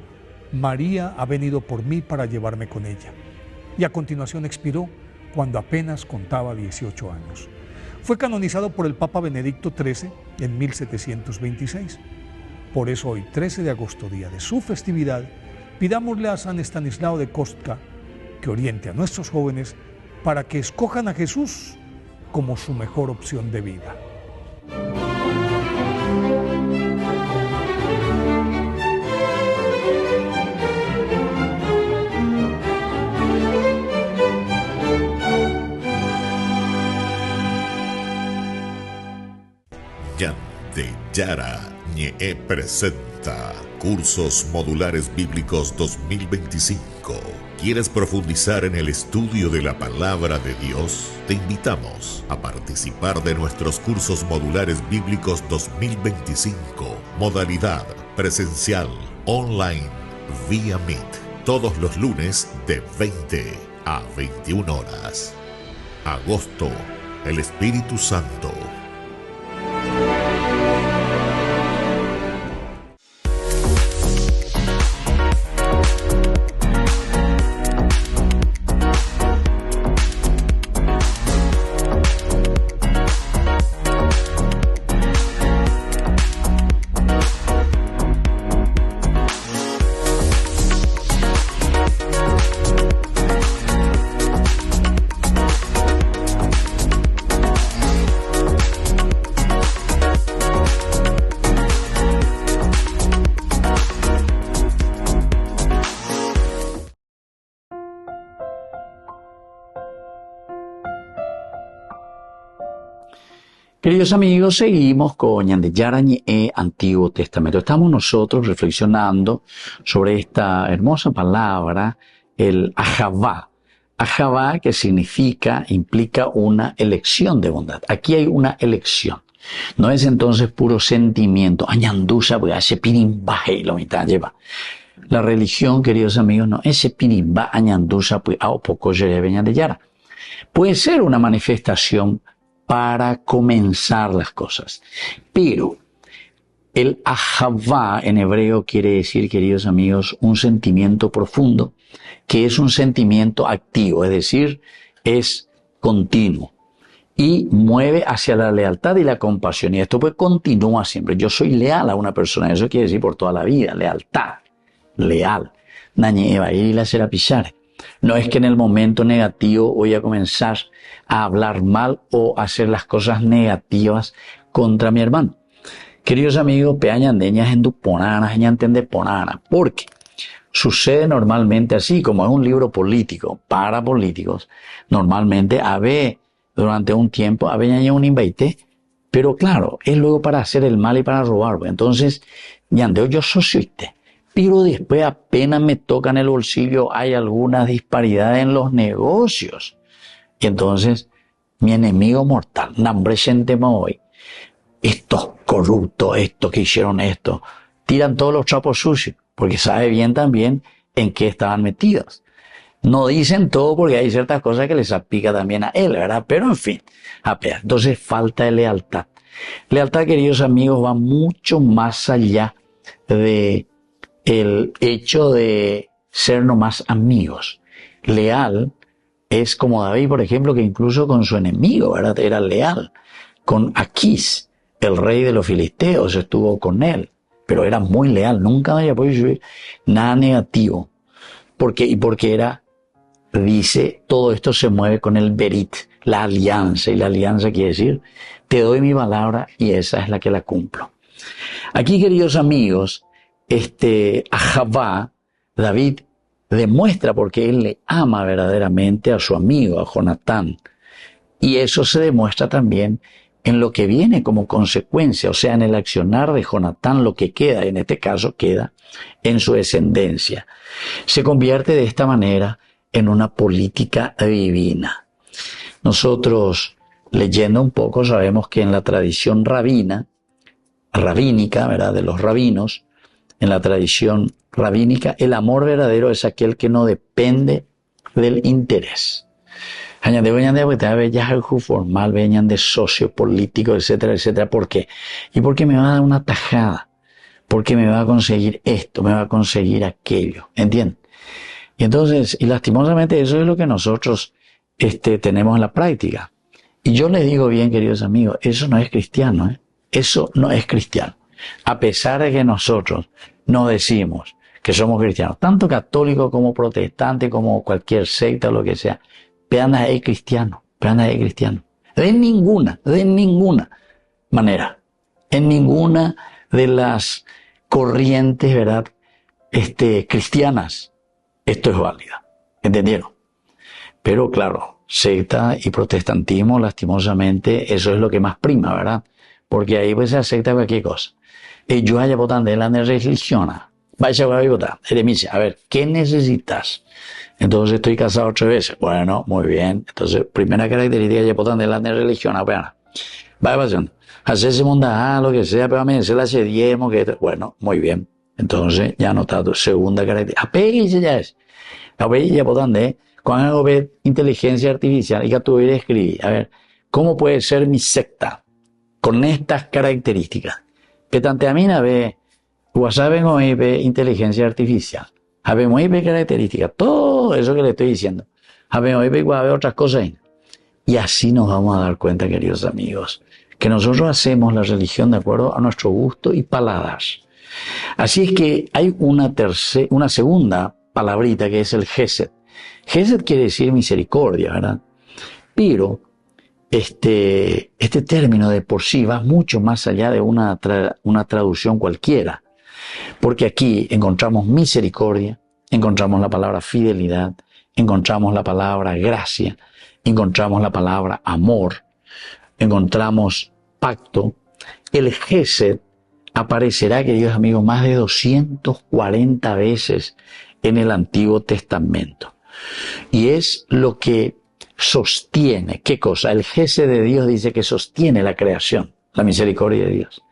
«María ha venido por mí para llevarme con ella», y a continuación expiró cuando apenas contaba 18 años. Fue canonizado por el Papa Benedicto XIII en 1726. Por eso hoy, 13 de agosto, día de su festividad, pidámosle a San Estanislao de Kostka que oriente a nuestros jóvenes para que escojan a Jesús como su mejor opción de vida. Yara presenta Cursos Modulares Bíblicos 2025. ¿Quieres profundizar en el estudio de la Palabra de Dios? Te invitamos a participar de nuestros Cursos Modulares Bíblicos 2025. Modalidad presencial, online, vía Meet. Todos los lunes de 20 a 21 horas. Agosto, el Espíritu Santo. Queridos amigos, seguimos con Ñande Yarañe Antiguo Testamento. Estamos nosotros reflexionando sobre esta hermosa palabra, el Ahavá. Ahavá, que implica una elección de bondad. Aquí hay una elección. No es entonces puro sentimiento. Añandusa, pues hace pirimbaje y lo mitad lleva. La religión, queridos amigos, no es pirimba, añandusa, pues a poco lleve Ñande Yara. Puede ser una manifestación para comenzar las cosas. Pero el ahavá en hebreo quiere decir, queridos amigos, un sentimiento profundo, que es un sentimiento activo, es decir, es continuo y mueve hacia la lealtad y la compasión. Y esto pues continúa siempre. Yo soy leal a una persona, eso quiere decir por toda la vida, lealtad, leal. Nañe Eva y la serapizar. No es que en el momento negativo voy a comenzar a hablar mal o a hacer las cosas negativas contra mi hermano. Queridos amigos, peañandeñas en duponanas, ñantende ponana, porque sucede normalmente así, como es un libro político, para políticos, normalmente durante un tiempo, había un invite, pero claro, es luego para hacer el mal y para robar. Entonces, ñandeo yo socioite. Pero después apenas me tocan el bolsillo, hay alguna disparidad en los negocios. Y entonces, mi enemigo mortal, nambre gente me voy. Estos corruptos, estos que hicieron esto, tiran todos los trapos sucios, porque sabe bien también en qué estaban metidos. No dicen todo porque hay ciertas cosas que les aplica también a él, ¿verdad? Pero en fin, entonces falta de lealtad. Lealtad, queridos amigos, va mucho más allá de el hecho de ser nomás amigos. Leal es como David, por ejemplo, que incluso con su enemigo, ¿verdad? Era leal. Con Aquís, el rey de los filisteos, estuvo con él, pero era muy leal, nunca había podido subir nada negativo. Porque dice, todo esto se mueve con el berit, la alianza, y la alianza quiere decir, te doy mi palabra y esa es la que la cumplo. Aquí, queridos amigos, Ahavá, David demuestra porque él le ama verdaderamente a su amigo, a Jonatán. Y eso se demuestra también en lo que viene como consecuencia, o sea, en el accionar de Jonatán, lo que queda, en este caso queda en su descendencia. Se convierte de esta manera en una política divina. Nosotros, leyendo un poco, sabemos que en la tradición rabínica, ¿verdad?, de los rabinos, en la tradición rabínica, el amor verdadero es aquel que no depende del interés. Formal, venían de socio político, etcétera, etcétera. ¿Por qué? Y porque me va a dar una tajada, porque me va a conseguir esto, me va a conseguir aquello, ¿entienden? Y entonces, y lastimosamente eso es lo que nosotros tenemos en la práctica. Y yo les digo bien, queridos amigos, eso no es cristiano, ¿eh? Eso no es cristiano. A pesar de que nosotros no decimos que somos cristianos, tanto católicos como protestantes, como cualquier secta o lo que sea, peana es cristiano. De ninguna manera, en ninguna de las corrientes, ¿verdad?, cristianas, esto es válido. ¿Entendieron? Pero claro, secta y protestantismo, lastimosamente, eso es lo que más prima, ¿verdad? Porque ahí pues se acepta cualquier cosa. Yo haya votado de la religión. Vaya a votar. A ver, ¿qué necesitas? Entonces estoy casado 8 veces. Bueno, muy bien. Entonces, primera característica haya votado de la religión. Vaya pasando. Hacerse monda, lo que sea, pero a mí se la hace diezmo, que bueno, muy bien. Entonces, ya anotado. Segunda característica. Apéguese ya es. Apéguese ya votan de cuando hago ver inteligencia artificial y que tuviera que escribir. A ver, ¿cómo puede ser mi secta con estas características? Petanteamina ve, WhatsApp ve inteligencia artificial. Habemos ve características, todo eso que le estoy diciendo. Habemos ve otras cosas. Y así nos vamos a dar cuenta, queridos amigos, que nosotros hacemos la religión de acuerdo a nuestro gusto y paladar. Así es que hay una segunda palabrita que es el Gesed. Gesed quiere decir misericordia, ¿verdad? Pero este término de por sí va mucho más allá de una traducción cualquiera. Porque aquí encontramos misericordia, encontramos la palabra fidelidad, encontramos la palabra gracia, encontramos la palabra amor, encontramos pacto, el Gesed aparecerá, queridos amigos, más de 240 veces en el Antiguo Testamento. Y es lo que sostiene, ¿qué cosa? El Gesed de Dios dice que sostiene la creación, la misericordia de Dios.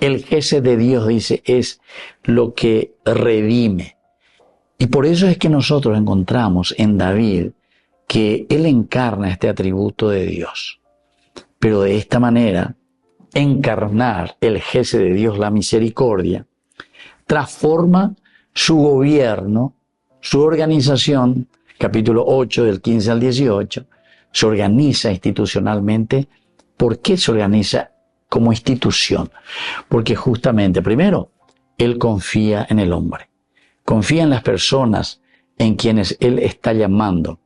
El Gesed de Dios dice es lo que redime. Y por eso es que nosotros encontramos en David que él encarna este atributo de Dios. Pero de esta manera, encarnar el Gesed de Dios, la misericordia, transforma su gobierno, su organización, capítulo 8 del 15 al 18, se organiza institucionalmente. ¿Por qué se organiza como institución? Porque justamente, primero, él confía en el hombre, confía en las personas en quienes él está llamando,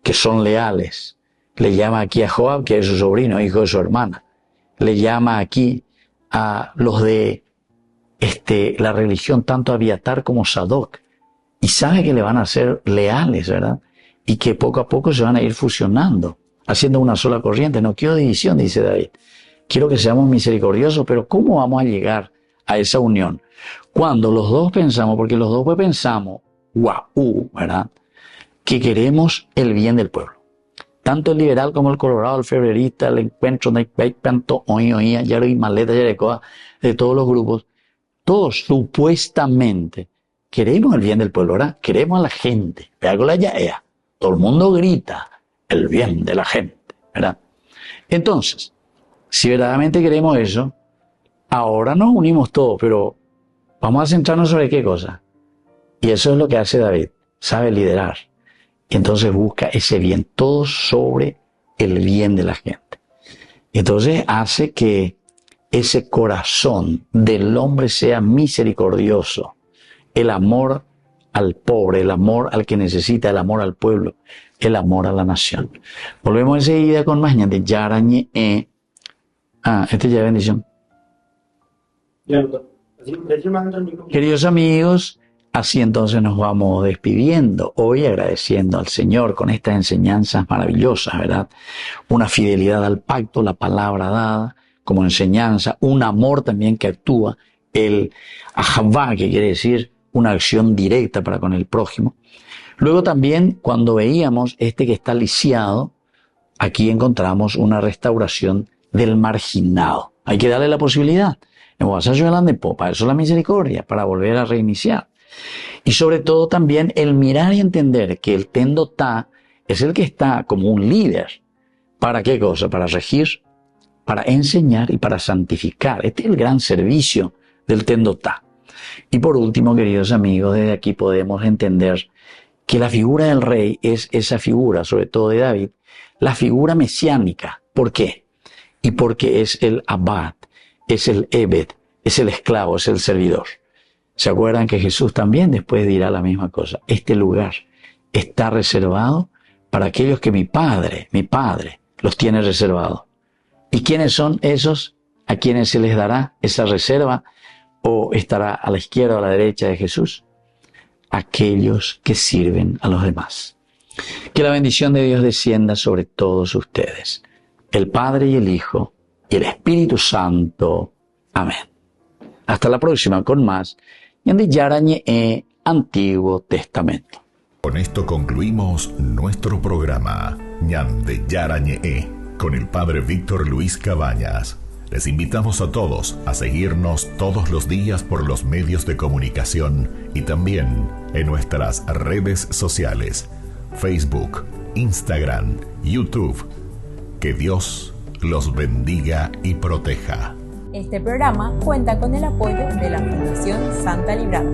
que son leales. Le llama aquí a Joab, que es su sobrino, hijo de su hermana. Le llama aquí a los de la religión, tanto Abiatar como Sadoc. Y sabe que le van a ser leales, ¿verdad? Y que poco a poco se van a ir fusionando, haciendo una sola corriente. No quiero división, dice David. Quiero que seamos misericordiosos, pero ¿cómo vamos a llegar a esa unión? Cuando los dos pensamos, porque los dos pues pensamos, ¿verdad? Que queremos el bien del pueblo. Tanto el liberal como el colorado, el febrerista, el encuentro, de todos los grupos, todos supuestamente queremos el bien del pueblo, ¿verdad? Queremos a la gente. Vea con la yaea. Todo el mundo grita el bien de la gente, ¿verdad? Entonces, si verdaderamente queremos eso, ahora nos unimos todos, pero vamos a centrarnos sobre qué cosa. Y eso es lo que hace David. Sabe liderar. Y entonces busca ese bien, todo sobre el bien de la gente. Entonces hace que ese corazón del hombre sea misericordioso. El amor al pobre, el amor al que necesita, el amor al pueblo, el amor a la nación. Volvemos enseguida con más de Yarañe. Este ya es bendición. Queridos amigos, así entonces nos vamos despidiendo hoy, agradeciendo al Señor con estas enseñanzas maravillosas, ¿verdad? Una fidelidad al pacto, la palabra dada como enseñanza, un amor también que actúa, el ahavá, que quiere decir una acción directa para con el prójimo. Luego también, cuando veíamos que está lisiado, aquí encontramos una restauración del marginado. Hay que darle la posibilidad. En Guasayo de Popa, eso es la misericordia, para volver a reiniciar. Y sobre todo también el mirar y entender que el Tendotá es el que está como un líder. ¿Para qué cosa? Para regir, para enseñar y para santificar. Este es el gran servicio del Tendotá. Y por último, queridos amigos, desde aquí podemos entender que la figura del rey es esa figura, sobre todo de David, la figura mesiánica. ¿Por qué? Y porque es el abad, es el ebed, es el esclavo, es el servidor. ¿Se acuerdan que Jesús también después dirá la misma cosa? Este lugar está reservado para aquellos que mi Padre, los tiene reservados. ¿Y quiénes son esos a quienes se les dará esa reserva o estará a la izquierda o a la derecha de Jesús? Aquellos que sirven a los demás. Que la bendición de Dios descienda sobre todos ustedes, el Padre y el Hijo y el Espíritu Santo. Amén. Hasta la próxima con más de Yarañe Antiguo Testamento. Con esto concluimos nuestro programa Ñande Yarañe con el Padre Víctor Luis Cabañas. Les invitamos a todos a seguirnos todos los días por los medios de comunicación y también en nuestras redes sociales, Facebook, Instagram, YouTube. Que Dios los bendiga y proteja. Este programa cuenta con el apoyo de la Fundación Santa Librada.